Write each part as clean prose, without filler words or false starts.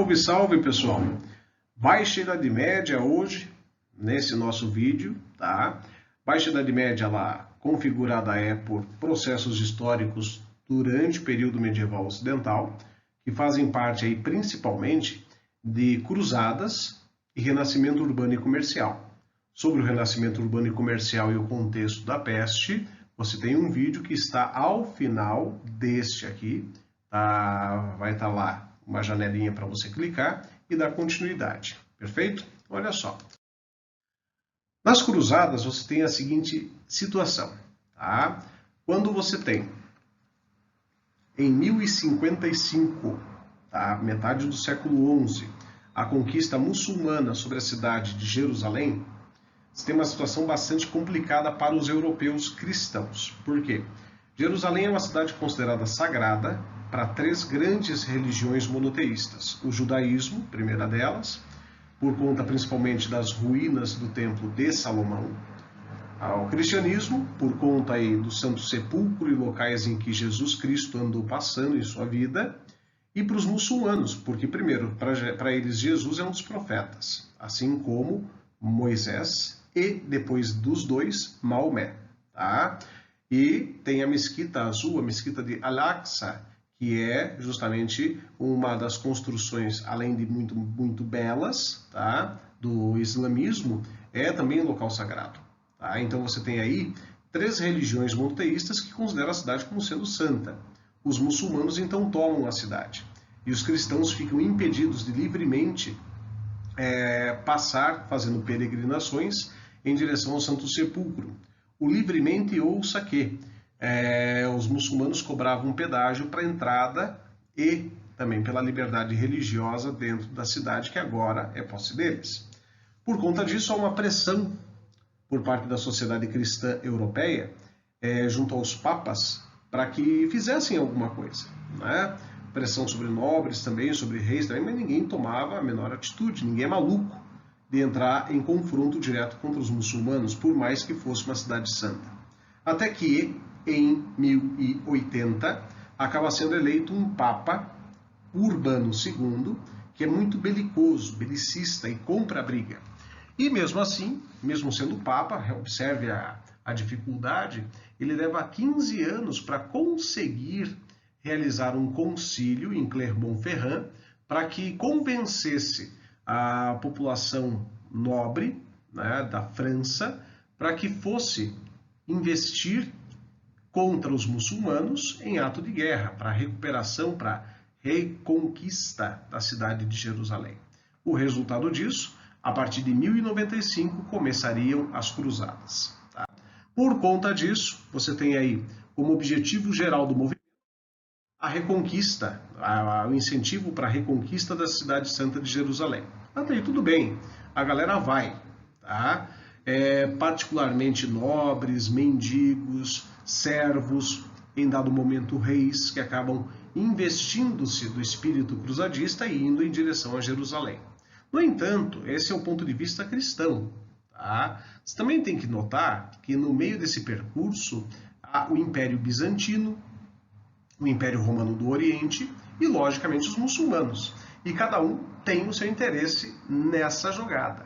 Salve, salve, pessoal! Baixa Idade Média hoje, nesse nosso vídeo, tá? Baixa Idade Média lá, configurada por processos históricos durante o período medieval ocidental, que fazem parte aí principalmente de cruzadas e renascimento urbano e comercial. Sobre o renascimento urbano e comercial e o contexto da peste, você tem um vídeo que está ao final deste aqui, tá? Vai estar lá uma janelinha para você clicar e dar continuidade, perfeito? Olha só. Nas cruzadas você tem a seguinte situação, tá? Quando você tem em 1055, tá? Metade do século XI, a conquista muçulmana sobre a cidade de Jerusalém, você tem uma situação bastante complicada para os europeus cristãos. Por quê? Jerusalém é uma cidade considerada sagrada para três grandes religiões monoteístas. O judaísmo, primeira delas, por conta principalmente das ruínas do Templo de Salomão. O cristianismo, por conta aí do Santo Sepulcro e locais em que Jesus Cristo andou passando em sua vida. E para os muçulmanos, porque primeiro, para eles Jesus é um dos profetas, assim como Moisés e depois dos dois, Maomé. Tá? E tem a Mesquita Azul, a Mesquita de Al-Aqsa, que é justamente uma das construções, além de muito belas, tá? Do islamismo, é também um local sagrado. Tá? Então você tem aí três religiões monoteístas que consideram a cidade como sendo santa. Os muçulmanos então tomam a cidade e os cristãos ficam impedidos de livremente passar fazendo peregrinações em direção ao Santo Sepulcro. O livremente ouça que os muçulmanos cobravam um pedágio para entrada e também pela liberdade religiosa dentro da cidade, que agora é posse deles. Por conta disso, há uma pressão por parte da sociedade cristã europeia junto aos papas para que fizessem alguma coisa, né? Pressão sobre nobres também, sobre reis também, mas ninguém tomava a menor atitude, ninguém é maluco de entrar em confronto direto contra os muçulmanos, por mais que fosse uma cidade santa. Até que, em 1080, acaba sendo eleito um Papa, Urbano II, que é muito belicoso, belicista e compra a briga. E mesmo assim, mesmo sendo Papa, observe a dificuldade, ele leva 15 anos para conseguir realizar um concílio em Clermont-Ferrand para que convencesse a população nobre, né, da França para que fosse investir contra os muçulmanos em ato de guerra, para recuperação, para reconquista da cidade de Jerusalém. O resultado disso, a partir de 1095, começariam as cruzadas. Tá? Por conta disso, você tem aí como objetivo geral do movimento a reconquista, o incentivo para a reconquista da cidade santa de Jerusalém. Até aí tudo bem, a galera vai, tá? Particularmente nobres, mendigos, servos, em dado momento reis, que acabam investindo-se do espírito cruzadista e indo em direção a Jerusalém. No entanto, esse é o ponto de vista cristão. Tá? Você também tem que notar que no meio desse percurso há o Império Bizantino, o Império Romano do Oriente e, logicamente, os muçulmanos. E cada um tem o seu interesse nessa jogada.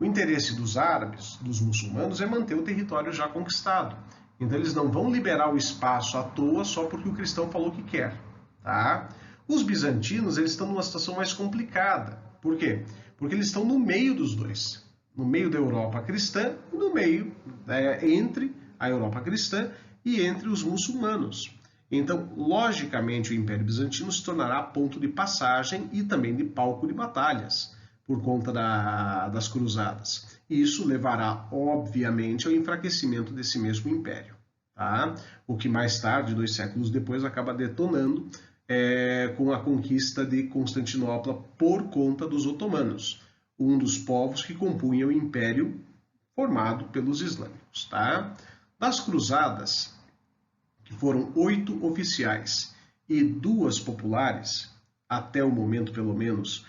O interesse dos árabes, dos muçulmanos, é manter o território já conquistado. Então eles não vão liberar o espaço à toa só porque o cristão falou que quer. Tá? Os bizantinos eles estão numa situação mais complicada. Por quê? Porque eles estão no meio dos dois. No meio da Europa cristã e no meio entre a Europa cristã e entre os muçulmanos. Então, logicamente, o Império Bizantino se tornará ponto de passagem e também de palco de batalhas por conta das cruzadas. E isso levará, obviamente, ao enfraquecimento desse mesmo império. Tá? O que mais tarde, 2 séculos depois, acaba detonando com a conquista de Constantinopla por conta dos otomanos, um dos povos que compunham o império formado pelos islâmicos. Tá? Das cruzadas, que foram 8 oficiais e 2 populares, até o momento pelo menos,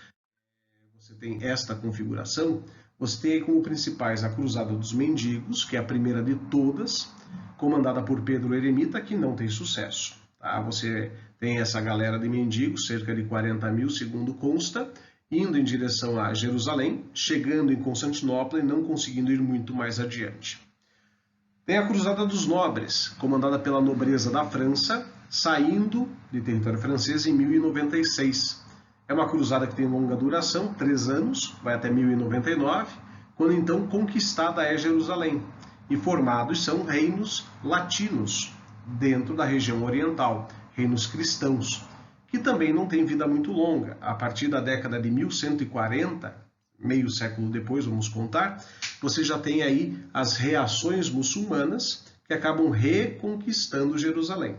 você tem esta configuração, você tem como principais a Cruzada dos Mendigos, que é a primeira de todas, comandada por Pedro Eremita, que não tem sucesso. Tá? Você tem essa galera de mendigos, cerca de 40 mil, segundo consta, indo em direção a Jerusalém, chegando em Constantinopla e não conseguindo ir muito mais adiante. Tem a Cruzada dos Nobres, comandada pela nobreza da França, saindo de território francês em 1096. É uma cruzada que tem longa duração, 3 anos, vai até 1099, quando então conquistada é Jerusalém. E formados são reinos latinos, dentro da região oriental, reinos cristãos, que também não têm vida muito longa. A partir da década de 1140, meio século depois, vamos contar, você já tem aí as reações muçulmanas que acabam reconquistando Jerusalém,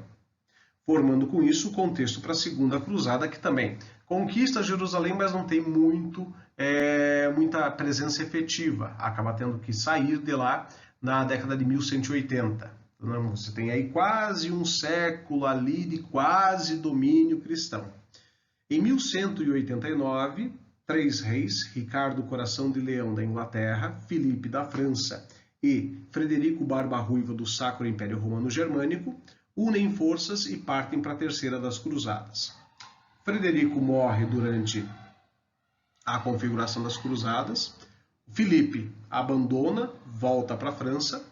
formando com isso o contexto para a Segunda Cruzada, que também conquista Jerusalém, mas não tem muita presença efetiva, acaba tendo que sair de lá na década de 1180. Então, você tem aí quase um século ali de quase domínio cristão. Em 1189, 3 reis, Ricardo Coração de Leão da Inglaterra, Filipe da França e Frederico Barba Ruiva do Sacro Império Romano Germânico, unem forças e partem para a Terceira das Cruzadas. Frederico morre durante a configuração das Cruzadas, Filipe abandona, volta para a França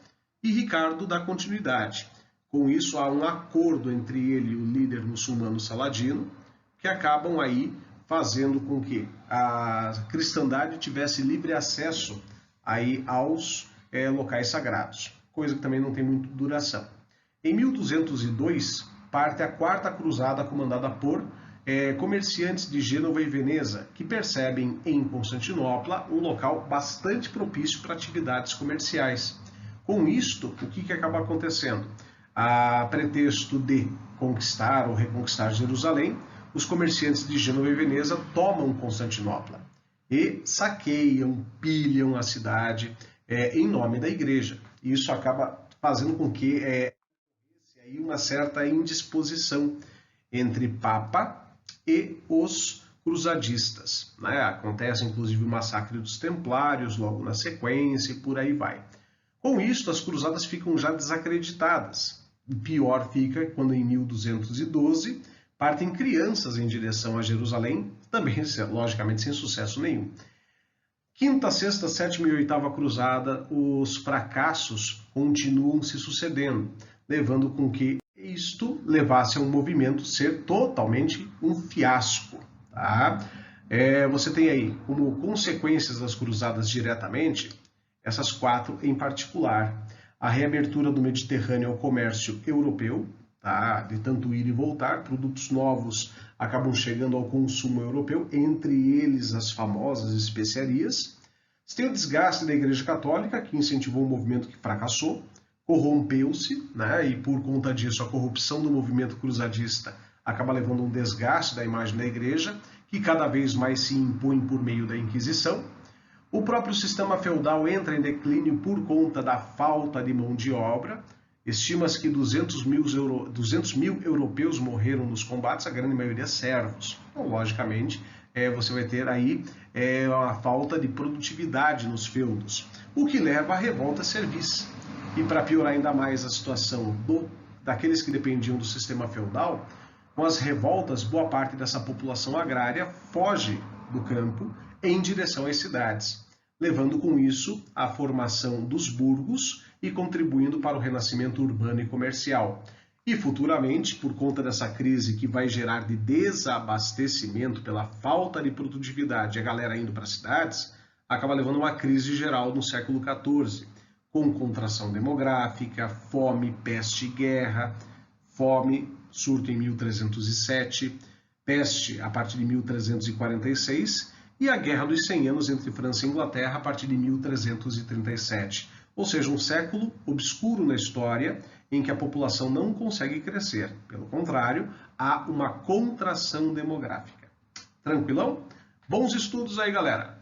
e Ricardo dá continuidade. Com isso, há um acordo entre ele e o líder muçulmano Saladino, que acabam aí fazendo com que a cristandade tivesse livre acesso aí aos locais sagrados, coisa que também não tem muita duração. Em 1202, parte a Quarta Cruzada, comandada por comerciantes de Gênova e Veneza, que percebem em Constantinopla um local bastante propício para atividades comerciais. Com isto, o que acaba acontecendo? A pretexto de conquistar ou reconquistar Jerusalém, os comerciantes de Gênova e Veneza tomam Constantinopla e saqueiam, pilham a cidade em nome da igreja. Isso acaba fazendo com que aí uma certa indisposição entre Papa e os cruzadistas. Né? Acontece inclusive o massacre dos Templários logo na sequência e por aí vai. Com isso, as cruzadas ficam já desacreditadas. O pior fica quando em 1212 partem crianças em direção a Jerusalém, também logicamente sem sucesso nenhum. Quinta, sexta, sétima e oitava cruzada, os fracassos continuam se sucedendo, levando com que isto levasse a um movimento ser totalmente um fiasco. Tá? Você tem aí, como consequências das cruzadas diretamente, essas 4 em particular: a reabertura do Mediterrâneo ao comércio europeu, tá? De tanto ir e voltar, produtos novos acabam chegando ao consumo europeu, entre eles as famosas especiarias. Você tem o desgaste da Igreja Católica, que incentivou um movimento que fracassou, corrompeu-se, né? E por conta disso a corrupção do movimento cruzadista acaba levando um desgaste da imagem da Igreja, que cada vez mais se impõe por meio da Inquisição. O próprio sistema feudal entra em declínio por conta da falta de mão de obra. Estima-se que 200 mil europeus morreram nos combates, a grande maioria servos. Então, logicamente, você vai ter aí uma falta de produtividade nos feudos, o que leva à revolta servis. E para piorar ainda mais a situação daqueles que dependiam do sistema feudal, com as revoltas, boa parte dessa população agrária foge do campo em direção às cidades, levando com isso à formação dos burgos e contribuindo para o renascimento urbano e comercial. E futuramente, por conta dessa crise que vai gerar de desabastecimento pela falta de produtividade, a galera indo para as cidades, acaba levando a uma crise geral no século XIV, com contração demográfica, fome, peste e guerra. Fome, surto em 1307, peste a partir de 1346 e a Guerra dos 100 Anos entre França e Inglaterra a partir de 1337. Ou seja, um século obscuro na história em que a população não consegue crescer. Pelo contrário, há uma contração demográfica. Tranquilão? Bons estudos aí, galera!